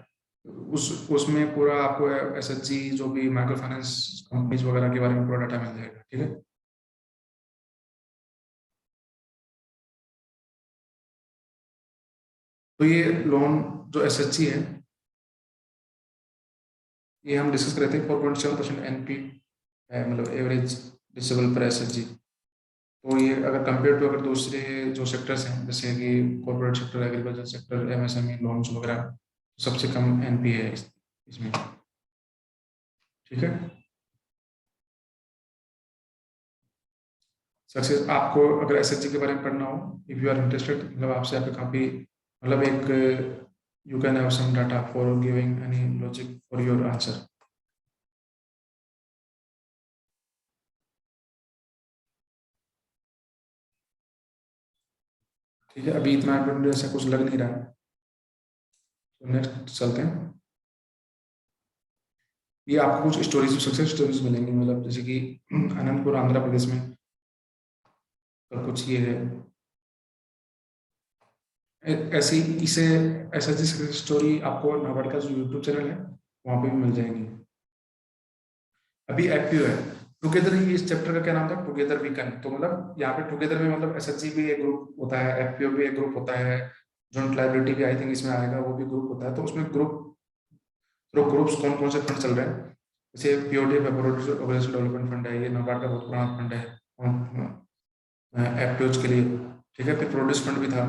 उसमें पूरा आपको एसएचजी जो भी माइक्रो फाइनेंस कंपनीज वगैरह के बारे में पूरा डाटा मिल जाएगा। ठीक है, तो ये लोन जो एसएचजी है, ये हम डिस्कस कर रहे थे, 4.7% एनपी है, मतलब एवरेज डिसेबल पर एसएचजी। तो ये अगर कंपेयर टू अगर दूसरे जो सेक्टर्स हैं, जैसे कि corporate sector, agriculture sector, MSME loans वगैरह, तो सबसे कम एनपीए है इसमें। ठीक है, सक्सेस आपको अगर एसएचजी के बारे में पढ़ना हो, इफ यू आर इंटरेस्टेड, मतलब आपसे आपके काफ़ी मतलब एक you can have some data for giving any logic for your answer. ठीक है, अभी इतना इंपॉर्टेंट ऐसा कुछ लग नहीं रहा है, तो नेक्स्ट चलते हैं। ये आपको कुछ स्टोरीज, सक्सेस स्टोरीज मिलेंगी, मतलब जैसे कि अनंतपुर आंध्र प्रदेश में का कुछ ये है। ऐसी इसे ऐसा जी सक्सेस स्टोरी आपको नाबार्ड का जो यूट्यूब चैनल है वहाँ पे भी मिल जाएंगी। अभी एफपीओ है, टुगेदर ही इस चैप्टर का क्या नाम था, टुगेदर वी कैन। तो मतलब यहाँ पे टुगेदर में मतलब एसएचजी भी एक ग्रुप होता है, एफपीओ भी एक ग्रुप होता है, जॉइंट लायबिलिटी भी आई थिंक इसमें आएगा, वो भी ग्रुप होता है। तो उसमें ग्रुप्स कौन कौन से फंड चल रहे हैं, जैसे POD producer organisation development fund है, ये नाबार्ड का बहुत पुराना फंड है एफपीओज के लिए। ठीक है, फिर प्रोड्यूस फंड भी था।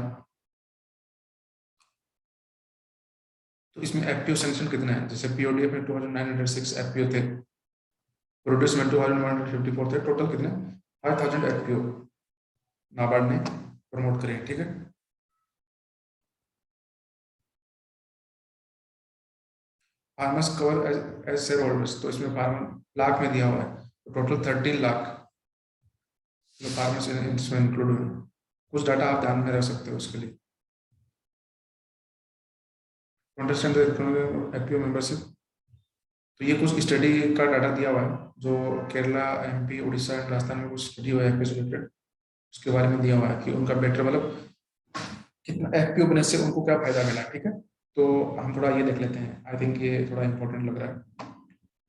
तो इसमें एफपीओ सेंक्शन कितना है, जैसे पीओडीएफ में 2906 एफपीओ थे, प्रोड्यूस में 2154 थे, टोटल कितने 5000 एफपीओ नाबार्ड ने प्रमोट करे। ठीक है, farmers cover as shareholders, तो इसमें फार्मर लाख में दिया हुआ है। तो टोटल 13 लाख जो फार्मर्स इसमें इंक्लूड हुए। कुछ डाटा आप ध्यान में रख सकते हो उसके लिए। Understand the FPO membership. तो ये कुछ स्टडी का डाटा दिया हुआ है जो केरला, एमपी, उड़ीसा एंड राजस्थान में कुछ स्टडी हुआ है एफपीओ से रिलेटेड, उसके बारे में दिया हुआ है कि उनका बेटर मतलब कितना एफपीओ बनने से उनको क्या फायदा मिला। ठीक है, तो हम थोड़ा ये देख लेते हैं, आई थिंक ये थोड़ा इंपॉर्टेंट लग रहा है।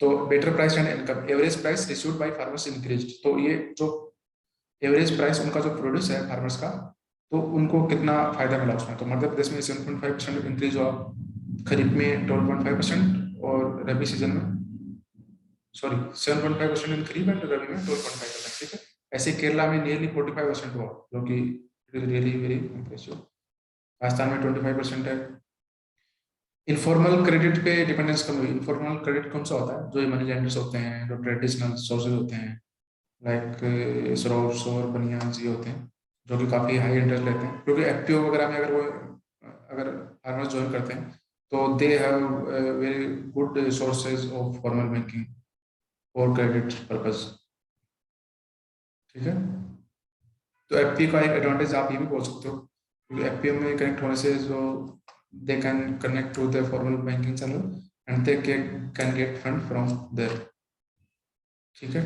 तो better price and income, average price received by farmers increased. तो ये जो एवरेज प्राइस उनका जो प्रोड्यूस है फार्मर्स का, तो उनको कितना फायदा मिला उसमें। तो मध्य प्रदेश में 7.5% इंक्रीज हुआ, खरीफ में 12.5% और रबी सीजन में 7.5% इन खरीफ एंड रबी में 12.5%। ठीक है, ऐसे केरला में नियरली 45% हुआ, जो कि रियली वेरी इंप्रेसिव। राजस्थान में 25% है। इनफॉर्मल क्रेडिट पे डिपेंडेंस कम हुई। इनफॉर्मल क्रेडिट कौन सा होता है? जो मनी लेंडर्स होते हैं, जो ट्रेडिशनल सोर्सेज होते हैं, लाइक सरोर्स और बनियान्स ये होते हैं, जो कि काफ़ी हाई इंटरेस्ट लेते हैं। क्योंकि एफपीओ वगैरह में अगर फार्मर्स ज्वाइन करते हैं तो they have very good sources of formal banking और क्रेडिट पर्पज। ठीक है, तो एफपीओ का एक एडवांटेज आप ये भी बोल सकते हो, क्योंकि एफपीओ में कनेक्ट होने से जो they can connect to the formal banking channel and they can get fund from there. ठीक है,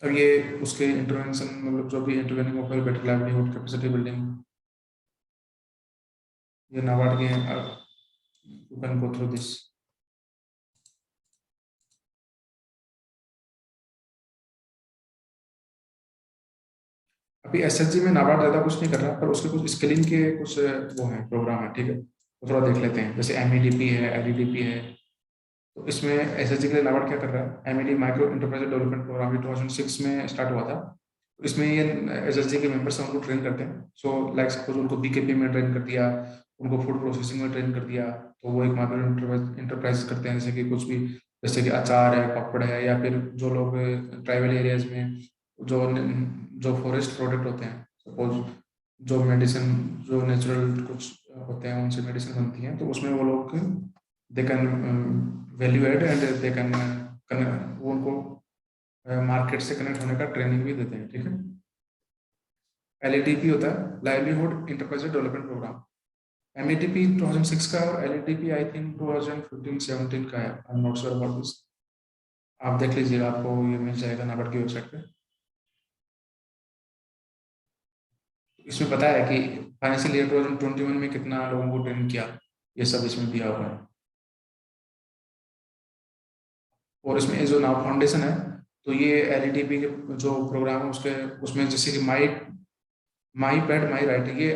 अब ये उसके इंटरवेंशन मतलब जो भी intervening of better livelihood, capacity building, ये नाबार्ड के हैं। You can go through this. अभी एसएचजी में नाबार्ड ज्यादा कुछ नहीं कर रहा, पर उसके कुछ स्किलिंग के कुछ वो है प्रोग्राम है। ठीक है, तो थोड़ा देख लेते हैं। जैसे एमईडीपी है, एलईडीपी है। तो इसमें एसएचजी के लिए नाबार्ड क्या कर रहा है? MED micro enterprise development programme, ये 2006 में स्टार्ट हुआ था। तो इसमें ये एसएचजी के मेंबर्स हैं, उनको ट्रेन करते हैं। सो लाइक सपोज उनको बीकेपी में ट्रेन कर दिया, उनको फूड प्रोसेसिंग में ट्रेन कर दिया, तो वो एक माइक्रो एंटरप्राइज करते हैं। जैसे कि कुछ भी, जैसे कि अचार है, पापड़ है, या फिर जो लोग ट्राइबल एरियाज में जो जो फॉरेस्ट प्रोडक्ट होते हैं, सपोज जो मेडिसिन, जो नेचुरल कुछ होते हैं उनसे मेडिसिन बनती है, तो उसमें वो लोग they can value add and they can वो उनको मार्केट से कनेक्ट होने का ट्रेनिंग भी देते हैं। ठीक है, एलईडीपी होता है लाइवलीहुड इंटरप्राइज डेवलपमेंट प्रोग्राम। एमईडीपी 2006 का है और एलईडीपी आई थिंक 2015-17 का है। I am not sure about this, आप देख लीजिएगा, आपको ये मिल जाएगा नाबार्ड की वेबसाइट पे। इसमें पता है कि फाइनेंशियल ईयर 2021 में कितना लोगों को ट्रेन किया, ये सब इसमें दिया हुआ है। और इसमें जो नाव फाउंडेशन है, तो ये एलईडीपी के जो प्रोग्राम है उसके उसमें जैसे कि माई माई पैड माई राइट, ये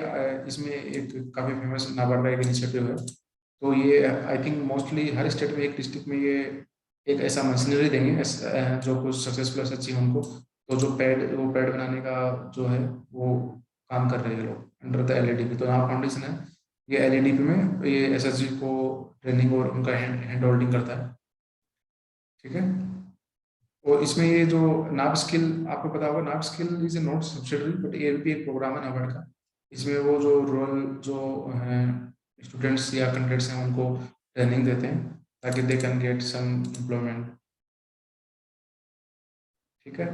इसमें एक काफ़ी फेमस नाबार्ड का एक इनिशिएटिव है। तो ये I think mostly her state में, एक डिस्ट्रिक्ट में ये एक ऐसा मशीनरी देंगे जो कुछ सक्सेसफुल ऐसा चाहिए उनको। तो जो वो पैड बनाने का जो है वो काम कर रहे हैं लोग अंडर द एलईडीपी। तो नाव फाउंडेशन है, ये एलईडीपी में ये एसएसजी को ट्रेनिंग और उनका हैंड होल्डिंग करता है। ठीक है, और इसमें ये जो नाब स्किल, आपको पता होगा NAB skill is a not subsidiary, but ये भी एक प्रोग्राम है नाबार्ड का। इसमें वो जो रूरल जो स्टूडेंट्स या कैंडिडेट्स हैं उनको ट्रेनिंग देते हैं ताकि they can get some employment. ठीक है,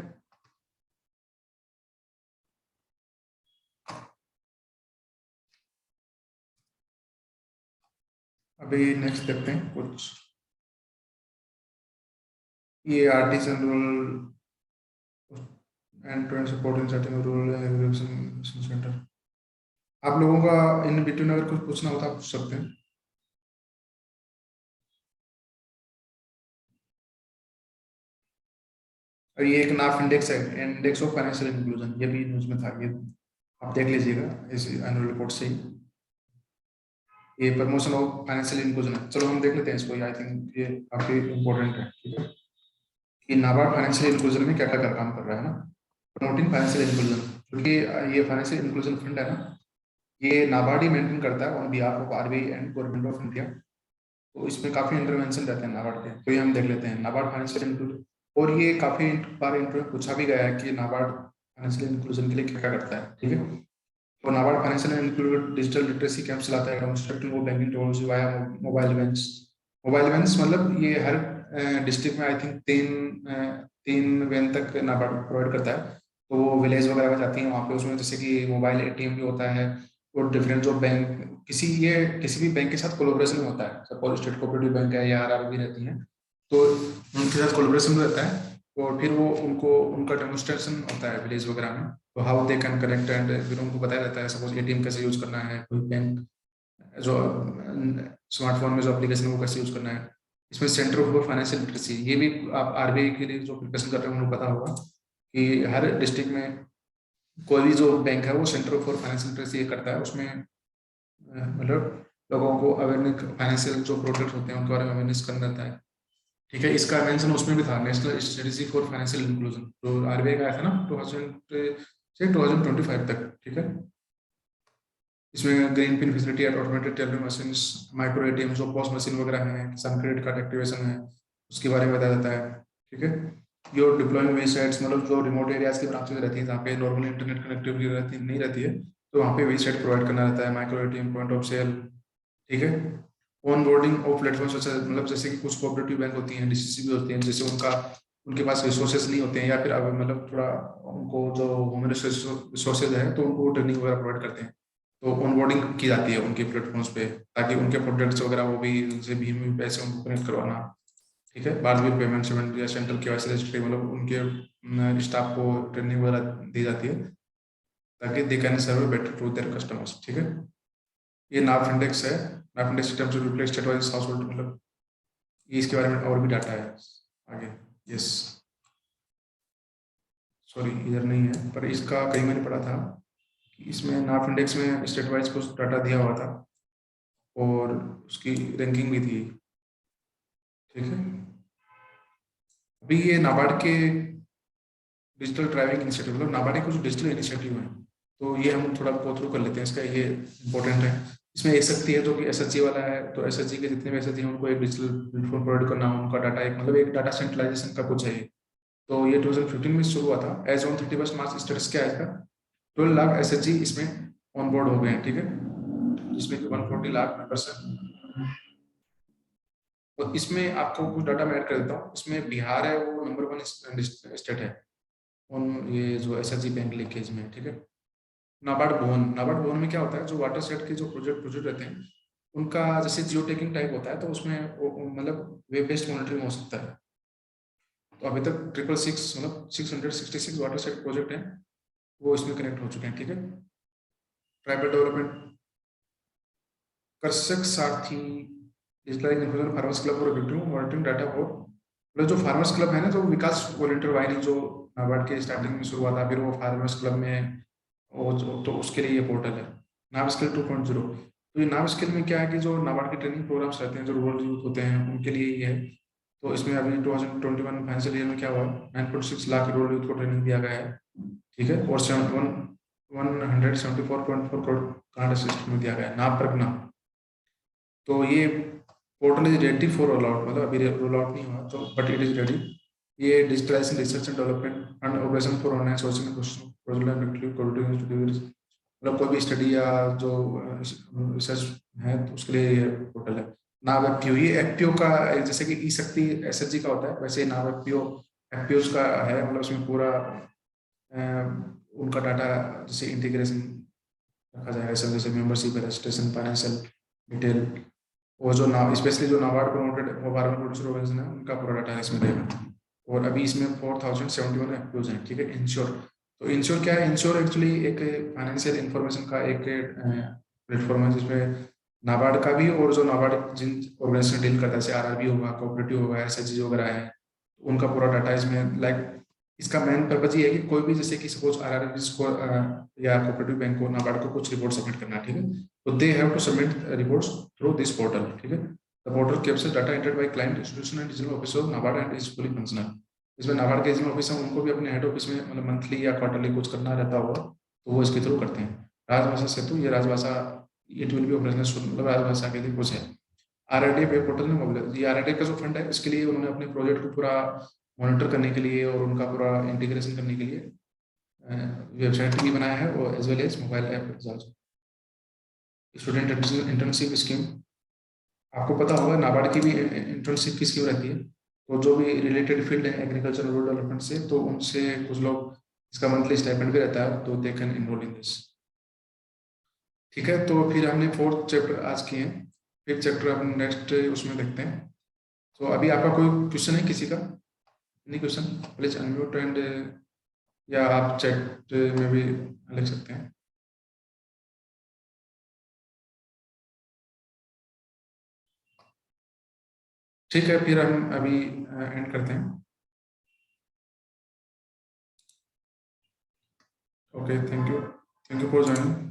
अभी नेक्स्ट देखते हैं कुछ। ये artisan rural end to end support in setting rural agriculture centre. आप लोगों का इन बिटवीन अगर कुछ पूछना हो तो आप पूछ सकते हैं। और ये एक नाफ इंडेक्स है, इंडेक्स ऑफ फाइनेंशियल इंक्लूजन, ये भी न्यूज में था, ये आप देख लीजिएगा इस एनुअल रिपोर्ट से ही। ये प्रमोशन ऑफ फाइनेंशियल इंक्लूजन है। चलो हम देख लेते हैं इसको, आई थिंक ये काफी इंपॉर्टेंट है। ठीक है, कि नाबार्ड फाइनेंशियल इंक्लूजन में क्या क्या काम कर रहा है ना, प्रमोटिंग फाइनेंशियल इंक्लूजन। क्योंकि ये फाइनेंशियल इंक्लूजन फंड है ना, ये नाबार्ड ही मेंटेन करता है on behalf of RBI and government of India. तो इसमें काफी इंटरवेंशन रहते हैं नाबार्ड के, तो ये हम देख लेते हैं नाबार्ड फाइनेंशियल इंक्लूजन। और ये काफी बार इंटरव्यू पूछा भी गया है कि नाबार्ड फाइनेंशियल इंक्लूजन के लिए क्या क्या करता है। ठीक है, और NABARD financial included digital literacy camp चलाता है, कंस्ट्रक्टिंग वो banking technology via mobile vans. Mobile vans मतलब ये हर डिस्ट्रिक्ट में आई थिंक तीन वैन तक नाबार्ड प्रोवाइड करता है। तो वो विलेज वगैरह में जाती हैं वहाँ पे, उसमें जैसे कि मोबाइल एटीएम भी होता है, और डिफरेंट जो बैंक किसी भी बैंक के साथ कोलोब्रेशन में होता है, सपोज स्टेट कोऑपरेटिव बैंक है या आरआरबी रहती है, तो उनके साथ कोलोब्रेशन में रहता है। और फिर वो उनका डेमोन्स्ट्रेशन होता है विलेज वगैरह में, तो how they can connect, and फिर उनको बताया जाता है सपोज एटीएम कैसे यूज करना है, कोई बैंक जो स्मार्टफोन में जो एप्लीकेशन है वो कैसे यूज करना है। इसमें सेंटर फॉर फाइनेंशियल लिटरेसी, ये भी आप आरबीआई के लिए जो प्रिपरेशन कर रहे हैं उनको पता होगा कि हर डिस्ट्रिक्ट में कोई भी जो बैंक है वो सेंटर फॉर फाइनेंशियल लिटरेसी करता है। उसमें मतलब लोगों को अवेयरनेस, फाइनेंशियल जो प्रोडक्ट होते हैं उनके बारे में अवेयरनेस करना रहता है। ठीक है, इसका मेंशन उसमें भी था, national strategy for financial inclusion, जो आरबीआई का आया था ना 2000 से 2025 तक। ठीक है, इसमें green pin facility and automated teller machine, micro ATM जो पॉस मशीन वगैरह है, किसान क्रेडिट कार्ड एक्टिवेशन है, उसके बारे में बताया जाता है। ठीक है, योर डिप्लॉइंग वे साइट्स, मतलब जो रिमोट एरियाज की ब्रांचेज रहती है जहाँ पे नॉर्मल इंटरनेट कनेक्टिविटी रहती नहीं रहती है, तो वहाँ पे वे साइट प्रोवाइड करना रहता है, micro ATM, point of sale. ठीक है, ऑन बोर्डिंग ऑफ प्लेटफॉर्म, मतलब जैसे कि कुछ कोऑपरेटिव बैंक होती हैं, डीसीसी भी होती हैं, जैसे उनके पास रिसोर्सेज नहीं होते हैं, या फिर अब मतलब थोड़ा उनको जो ह्यूमन रिसोर्सेज है तो उनको ट्रेनिंग वगैरह प्रोवाइड करते हैं, तो ऑनबोर्डिंग की जाती है उनके प्लेटफॉर्म्स पे, ताकि उनके प्रोडक्ट्स वगैरह वो भी उनसे भीम में पैसे उनको कनेक्ट करवाना। ठीक है, बाद में पेमेंट सेमेंट या सेंट्रल केवाईसी रजिस्ट्री, मतलब उनके स्टाफ को ट्रेनिंग वगैरह दी जाती है ताकि they can serve better to their customers. ठीक है, ये नाफ इंडेक्स है, नाफ इंडेक्स सिस्टम से replace state wise household, मतलब ये इसके बारे में और भी डाटा है आगे। यस, सॉरी इधर नहीं है, पर इसका कहीं मैंने पढ़ा था कि इसमें नाफ इंडेक्स में स्टेट वाइज कुछ डाटा दिया हुआ था और उसकी रैंकिंग भी थी। ठीक है, अभी ये नाबार्ड के डिजिटल ड्राइविंग इनिशिएटिव, मतलब नाबार्ड के कुछ डिजिटल इनिशिएटिव हैं, तो ये हम थोड़ा गो थ्रू कर लेते हैं, इसका ये इंपॉर्टेंट है। इसमें एक शक्ति है जो कि एसएचजी वाला है, तो एसएचजी के जितने भी एसएचजी हैं उनको एक डिजिटल प्लेटफॉर्म प्रोवाइड करना, उनका डाटा एक मतलब एक डाटा सेंट्रलाइजेशन का कुछ है ये। तो ये 2015 में शुरू हुआ था। एज ऑन 31 मार्च स्टेटस क्या है इसका, 12 लाख एसएचजी इसमें ऑन बोर्ड हो गए हैं। ठीक है, जिसमें कि 140 लाख मेंबर्स हैं। तो इसमें आपको कुछ डाटा मैं ऐड कर देता हूँ। इसमें बिहार है वो नंबर 1 स्टेट है उन ये जो एसएचजी बैंक लिंकेज में। ठीक है, नाबार्ड भवन में क्या होता है, जो वाटर सेट के जो प्रोजेक्ट रहते हैं उनका जैसे जियो टैगिंग टाइप होता है, तो उसमें मतलब वेब बेस्ड मॉनिटरिंग हो सकता है। तो अभी तक 666 मतलब 666 वाटर सेट प्रोजेक्ट हैं वो इसमें कनेक्ट हो चुके हैं। ठीक है, ट्राइबल डेवलपमेंट, कर्षक सारथी, डिजिटल इन्फ्लुएंसर, फार्मर्स क्लब और विक्टिम मॉनिटरिंग डाटा और मतलब जो फार्मर्स क्लब है ना, जो विकास वॉलंटियर वाहिनी जो नाबार्ड के स्टार्टिंग में शुरू हुआ था, फिर वो फार्मर्स क्लब में तो उसके लिए ये पोर्टल है नाब स्किल 2.0। तो ये नाब स्किल में क्या है कि जो नाबार्ड के ट्रेनिंग प्रोग्राम्स रहते हैं जो रूरल यूथ होते हैं उनके लिए ये है। तो इसमें अभी 2021 फाइनेंशियल ईयर में क्या हुआ, 9.6 लाख रूरल यूथ को ट्रेनिंग दिया गया है। ठीक है, और 174.4 करोड़ कार्ड असिस्ट में दिया गया है नाब प्रगना। तो ये portal is ready for roll out, मतलब अभी रोल आउट नहीं हुआ तो बट इट इज रेडी। ये digitalisation research and development and operation for online sourcing मतलब कोई भी स्टडी या जो रिसर्च है तो उसके लिए ये पोर्टल है। नाव एफपीओ, ये एफपीओ का जैसे कि ई शक्ति एसएचजी का होता है, वैसे नाव एफपीओ एफपीओ का है, मतलब उसमें पूरा उनका डाटा जैसे इंटीग्रेशन रखा जाएगा, सब जैसे मेंबरशिप, रजिस्ट्रेशन, फाइनेंशियल डिटेल, वो जो स्पेशली जो NABARD promoted farmer producer organisation है उनका पूरा डाटा इसमें रहेगा। और अभी इसमें 4071 एफपीओज हैं। ठीक है, इंश्योर, तो इंश्योर क्या है, इंश्योर एक्चुअली एक फाइनेंशियल इंफॉर्मेशन का एक प्लेटफॉर्म है जिसमें नाबार्ड का भी और जो नाबार्ड जिन ऑर्गेनाइजेशन डील करता है जैसे आरआरबी होगा, कोऑपरेटिव होगा, एसएचजी वगैरह है, उनका पूरा डाटा इसमें लाइक इसका मेन पर्पज ये है कि कोई भी जैसे कि सपोज आरआरबी को या कोऑपरेटिव बैंक को नाबार्ड को कुछ रिपोर्ट सबमिट करना है। ठीक है, तो they have to submit reports through this portal. ठीक है, the portal captures data entered by client institution and regional office of NABARD and is fully functional. इसमें नाबार्ड के रीजनल ऑफिस है, उनको भी अपने हेड ऑफिस में मतलब मंथली या क्वार्टरली कुछ करना रहता होगा तो वो इसके थ्रू करते हैं। राजभाषा सेतु, ये राजभाषा इट विल बी ऑपरेशनल, मतलब राजभाषा के लिए कुछ है। आरआरडी वेब पोर्टल में मोबाइल, ये आरआरडी का जो फंड है इसके लिए उन्होंने अपने प्रोजेक्ट को पूरा मॉनिटर करने के लिए और उनका पूरा इंटीग्रेशन करने के लिए वेबसाइट भी बनाया है और as well as mobile app also. Student internship scheme, आपको पता होगा नाबार्ड की भी इंटर्नशिप की स्कीम रहती है, तो जो भी रिलेटेड फील्ड है एग्रीकल्चर रूरल डेवलपमेंट से, तो उनसे कुछ लोग, इसका मंथली स्टाइपेंड भी रहता है, तो they can enrol in this. ठीक है, तो फिर हमने 4th चैप्टर आज किए हैं, 5th चैप्टर अपन नेक्स्ट उसमें देखते हैं। तो अभी आपका कोई क्वेश्चन है किसी का? Any question? Please unmute and, या आप चैट में भी लिख सकते हैं। ठीक है, फिर हम अभी एंड करते हैं। Okay, thank you for joining.